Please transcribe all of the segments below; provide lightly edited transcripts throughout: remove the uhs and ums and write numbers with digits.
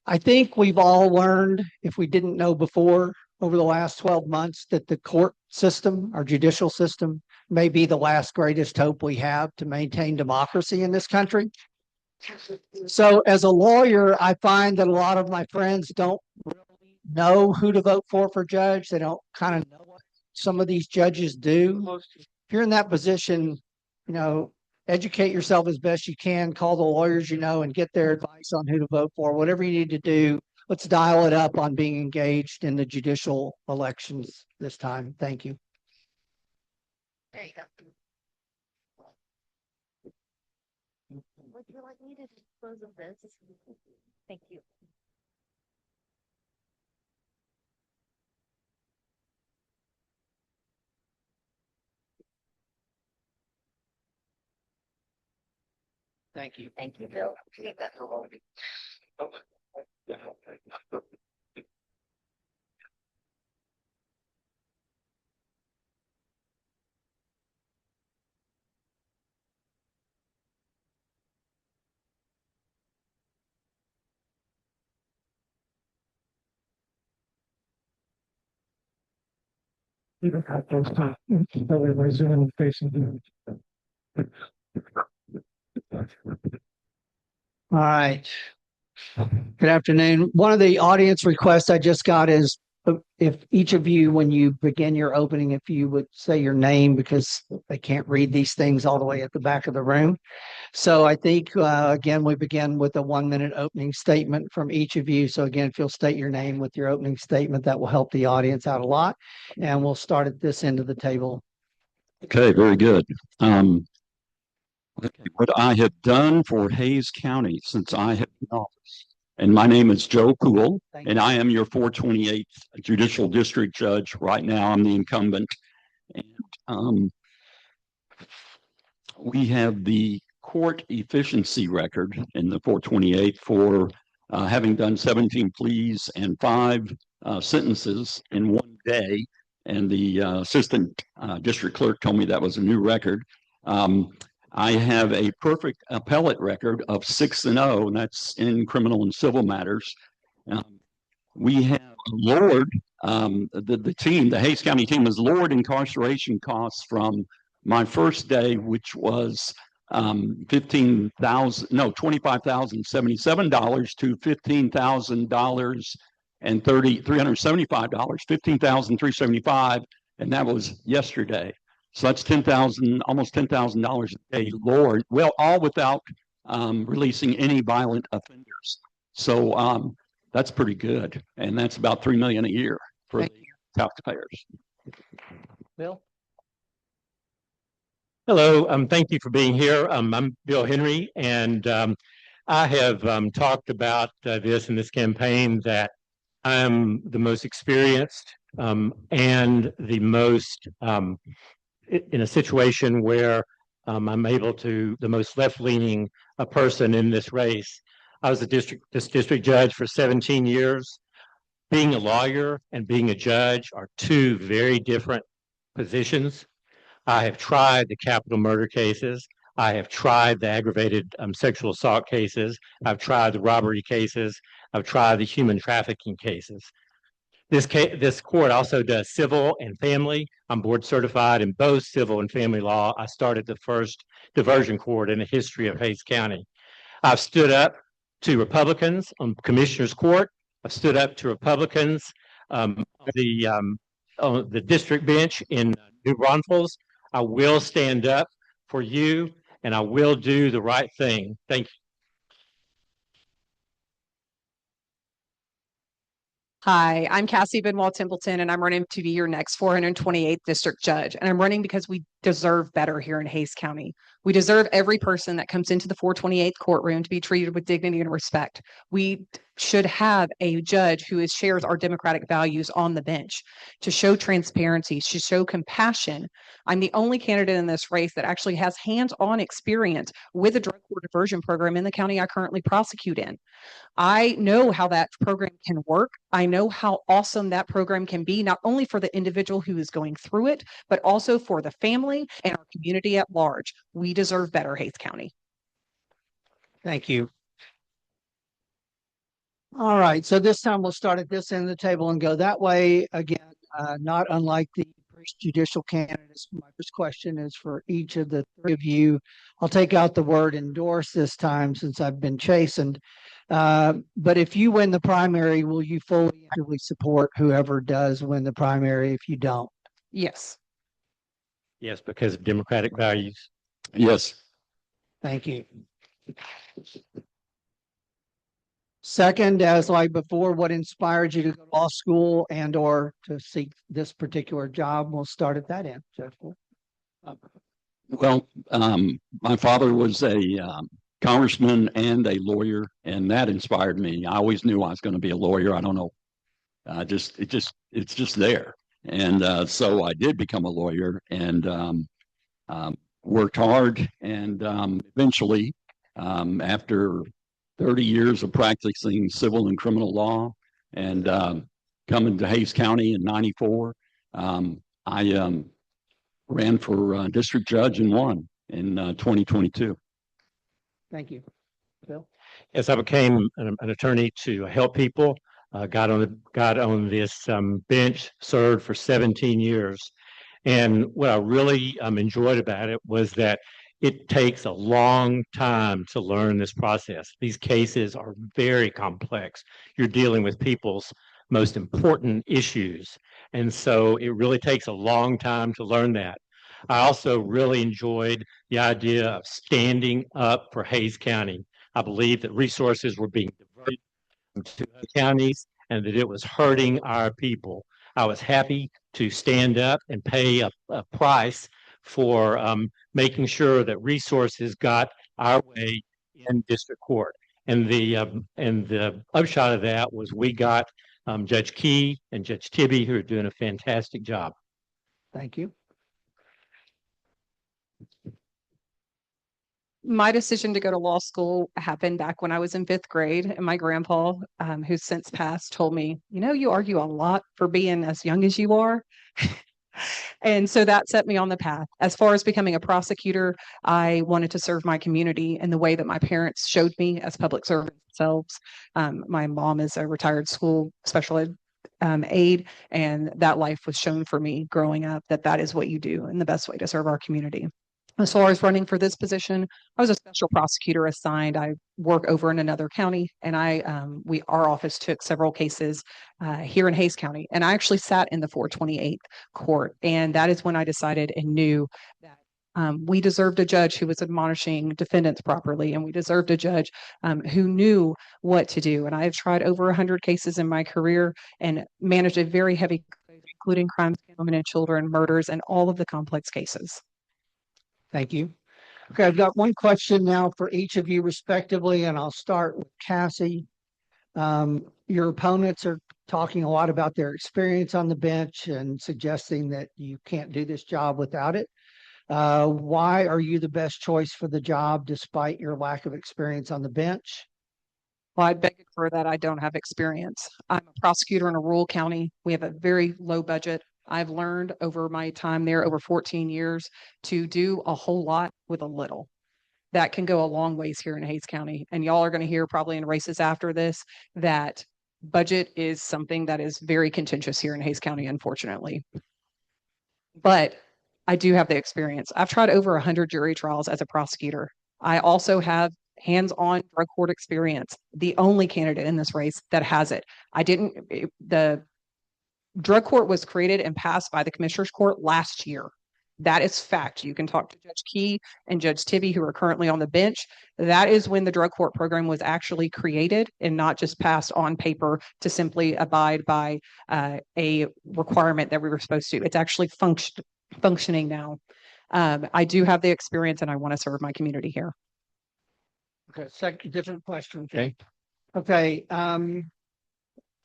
I think we've all learned, if we didn't know before, over the last 12 months, that the court system, our judicial system, may be the last greatest hope we have to maintain democracy in this country. So as a lawyer, I find that a lot of my friends don't really know who to vote for judge. They don't kind of know what some of these judges do. If you're in that position, educate yourself as best you can, call the lawyers and get their advice on who to vote for, whatever you need to do. Let's dial it up on being engaged in the judicial elections this time. Thank you. There you go. Would you like me to dispose of this? Thank you. Thank you. Thank you, Bill. Appreciate that. All right. Good afternoon. One of the audience requests I just got is if each of you, when you begin your opening, if you would say your name, because they can't read these things all the way at the back of the room. So I think, again, we begin with a 1-minute opening statement from each of you. So again, if you'll state your name with your opening statement, that will help the audience out a lot. And we'll start at this end of the table. Okay, very good. Okay, what I have done for Hays County since I have been in office. And my name is Joe Poole, and I am your 428th Judicial District Judge. Right now, I'm the incumbent. And we have the court efficiency record in the 428 for having done 17 pleas and 5 sentences in one day. And the assistant district clerk told me that was a new record. I have a perfect appellate record of 6-0, and that's in criminal and civil matters. We have lowered the team, the Hays County team has lowered incarceration costs from my first day, which was $25,077 to $15,000 and $375, $15,375, and that was yesterday. So that's almost $10,000 a day lower. Well, all without releasing any violent offenders. So that's pretty good, and that's about $3 million a year for the taxpayers. Bill. Hello. Thank you for being here. I'm Bill Henry, and I have talked about this in this campaign that I'm the most experienced and the most in a situation where I'm able to, the most left-leaning person in this race. I was a district judge for 17 years. Being a lawyer and being a judge are two very different positions. I have tried the capital murder cases. I have tried the aggravated sexual assault cases. I've tried the robbery cases. I've tried the human trafficking cases. This court also does civil and family. I'm board certified in both civil and family law. I started the first diversion court in the history of Hays County. I've stood up to Republicans on Commissioner's Court. I've stood up to Republicans on the district bench in New Braunfels. I will stand up for you, and I will do the right thing. Thank you. Hi, I'm Cassie BENOIST-TEMPLETON, and I'm running to be your next 428th district judge. And I'm running because we deserve better here in Hays County. We deserve every person that comes into the 428th courtroom to be treated with dignity and respect. We should have a judge who shares our democratic values on the bench to show transparency, to show compassion. I'm the only candidate in this race that actually has hands-on experience with the drug court diversion program in the county I currently prosecute in. I know how that program can work. I know how awesome that program can be, not only for the individual who is going through it, but also for the family and our community at large. We deserve better, Hays County. Thank you. All right, so this time we'll start at this end of the table and go that way. Again, not unlike the first judicial candidates. My first question is for each of the three of you. I'll take out the word endorse this time since I've been chastened. But if you win the primary, will you fully and actively support whoever does win the primary if you don't? Yes. Yes, because of democratic values. Yes. Thank you. Second, as like before, what inspired you to go to law school and or to seek this particular job? We'll start at that end, Judge Ford. Well, my father was a congressman and a lawyer, and that inspired me. I always knew I was going to be a lawyer. I don't know. It's just there. And so I did become a lawyer and worked hard. And eventually, after 30 years of practicing civil and criminal law and coming to Hays County in 94, I ran for district judge and won in 2022. Thank you. Bill? As I became an attorney to help people, got on this bench, served for 17 years. And what I really enjoyed about it was that it takes a long time to learn this process. These cases are very complex. You're dealing with people's most important issues. And so it really takes a long time to learn that. I also really enjoyed the idea of standing up for Hays County. I believe that resources were being diverted to other counties and that it was hurting our people. I was happy to stand up and pay a price for making sure that resources got our way in district court. And the upshot of that was we got Judge Key and Judge Tibby, who are doing a fantastic job. Thank you. My decision to go to law school happened back when I was in 5th grade, and my grandpa, who's since passed, told me, you know, you argue a lot for being as young as you are. And so that set me on the path. As far as becoming a prosecutor, I wanted to serve my community in the way that my parents showed me as public servants themselves. My mom is a retired school special ed aide, and that life was shown for me growing up that that is what you do and the best way to serve our community. As far as running for this position, I was a special prosecutor assigned. I work over in another county, and our office took several cases here in Hays County, and I actually sat in the 428th court, and that is when I decided and knew that we deserved a judge who was admonishing defendants properly, and we deserved a judge who knew what to do. And I have tried over 100 cases in my career and managed a very heavy, including crimes against women and children, murders, and all of the complex cases. Thank you. Okay, I've got one question now for each of you respectively, and I'll start with Cassie. Your opponents are talking a lot about their experience on the bench and suggesting that you can't do this job without it. Why are you the best choice for the job despite your lack of experience on the bench? Well, I beg for that. I don't have experience. I'm a prosecutor in a rural county. We have a very low budget. I've learned over my time there, over 14 years, to do a whole lot with a little. That can go a long ways here in Hays County. And y'all are going to hear probably in races after this that budget is something that is very contentious here in Hays County, unfortunately. But I do have the experience. I've tried over 100 jury trials as a prosecutor. I also have hands-on drug court experience, the only candidate in this race that has it. The drug court was created and passed by the Commissioner's Court last year. That is fact. You can talk to Judge Key and Judge Tibby, who are currently on the bench. That is when the drug court program was actually created and not just passed on paper to simply abide by a requirement that we were supposed to. It's actually functioning now. I do have the experience and I want to serve my community here. Okay, different question. Okay. Okay,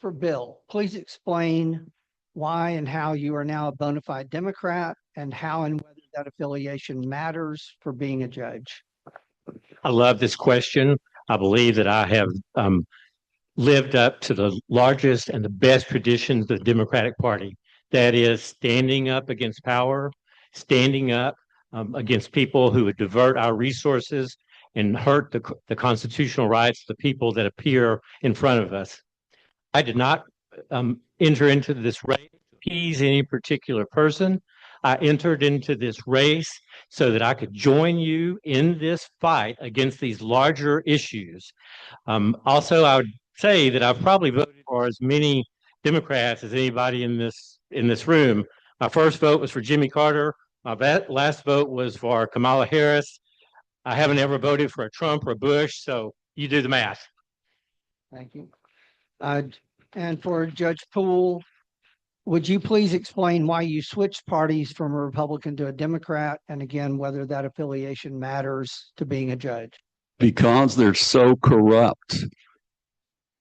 for Bill, please explain why and how you are now a bona fide Democrat and how and whether that affiliation matters for being a judge. I love this question. I believe that I have lived up to the largest and the best traditions of the Democratic Party. That is standing up against power, standing up against people who would divert our resources, and hurt the constitutional rights of the people that appear in front of us. I did not enter into this race to appease any particular person. I entered into this race so that I could join you in this fight against these larger issues. Also, I would say that I've probably voted for as many Democrats as anybody in this room. My first vote was for Jimmy Carter. My last vote was for Kamala Harris. I haven't ever voted for a Trump or a Bush, so you do the math. Thank you. And for Judge Poole, would you please explain why you switched parties from a Republican to a Democrat, and again, whether that affiliation matters to being a judge? Because they're so corrupt.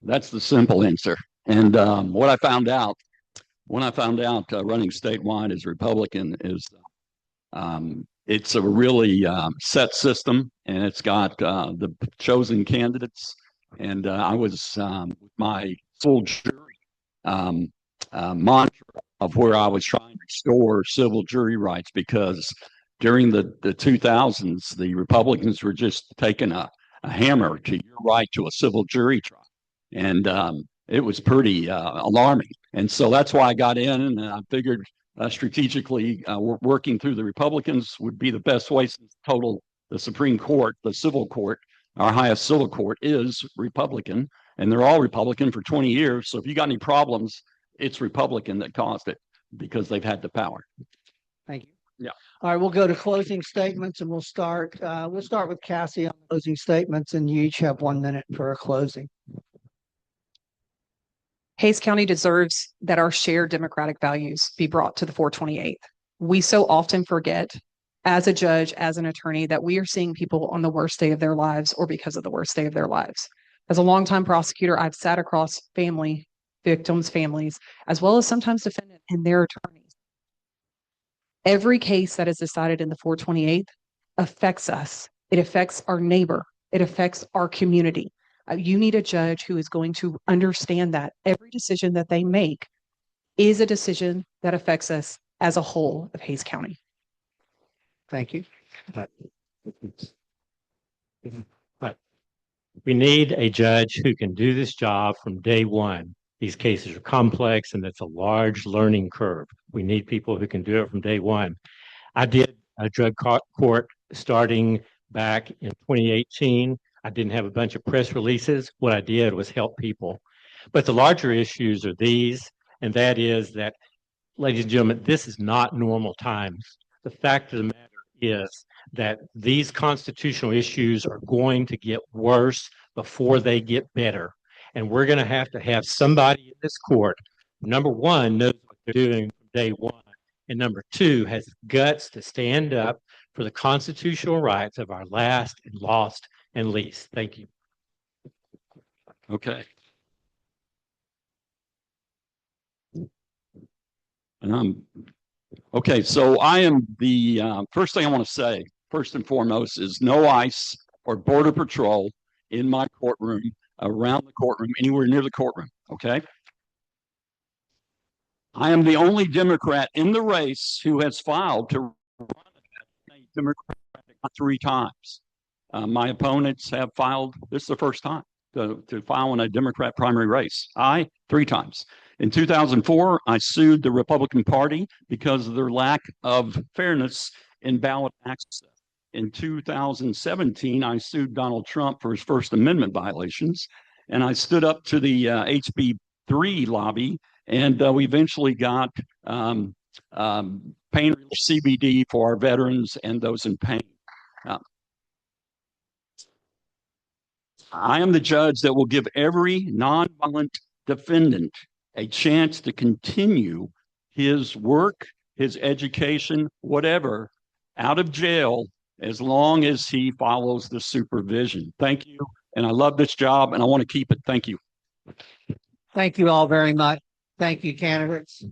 That's the simple answer. And what I found out when I found out running statewide as Republican is it's a really set system, and it's got the chosen candidates. And I was my full jury mantra of where I was trying to restore civil jury rights, because during the 2000s, the Republicans were just taking a hammer to your right to a civil jury trial. And it was pretty alarming. And so that's why I got in, and I figured strategically working through the Republicans would be the best way, since the Supreme Court, the civil court, our highest civil court is Republican, and they're all Republican for 20 years. So if you got any problems, it's Republican that caused it, because they've had the power. Thank you. Yeah. All right, we'll go to closing statements, and we'll start with Cassie on closing statements, and you each have 1 minute for a closing. Hayes County deserves that our shared democratic values be brought to the 428th. We so often forget, as a judge, as an attorney, that we are seeing people on the worst day of their lives or because of the worst day of their lives. As a longtime prosecutor, I've sat across victims' families, as well as sometimes defendants and their attorneys. Every case that is decided in the 428th affects us. It affects our neighbor. It affects our community. You need a judge who is going to understand that every decision that they make is a decision that affects us as a whole of Hayes County. Thank you. We need a judge who can do this job from day one. These cases are complex, and it's a large learning curve. We need people who can do it from day one. I did a drug court starting back in 2018. I didn't have a bunch of press releases. What I did was help people. But the larger issues are these, and that is that, ladies and gentlemen, this is not normal times. The fact of the matter is that these constitutional issues are going to get worse before they get better. And we're going to have somebody in this court, number one, knows what they're doing from day one, and number two, has guts to stand up for the constitutional rights of our last and lost and least. Thank you. Okay. And okay, so I am the first thing I want to say, first and foremost, is no ICE or Border Patrol in my courtroom, around the courtroom, anywhere near the courtroom. Okay. I am the only Democrat in the race who has filed to run a Democratic 3 times. My opponents have filed, this is the first time to file in a Democrat primary race. I, 3 times. In 2004, I sued the Republican Party because of their lack of fairness in ballot access. In 2017, I sued Donald Trump for his First Amendment violations, and I stood up to the HB 3 lobby, and we eventually got pain relief CBD for our veterans and those in pain. I am the judge that will give every nonviolent defendant a chance to continue his work, his education, whatever, out of jail, as long as he follows the supervision. Thank you. And I love this job, and I want to keep it. Thank you. Thank you all very much. Thank you, candidates.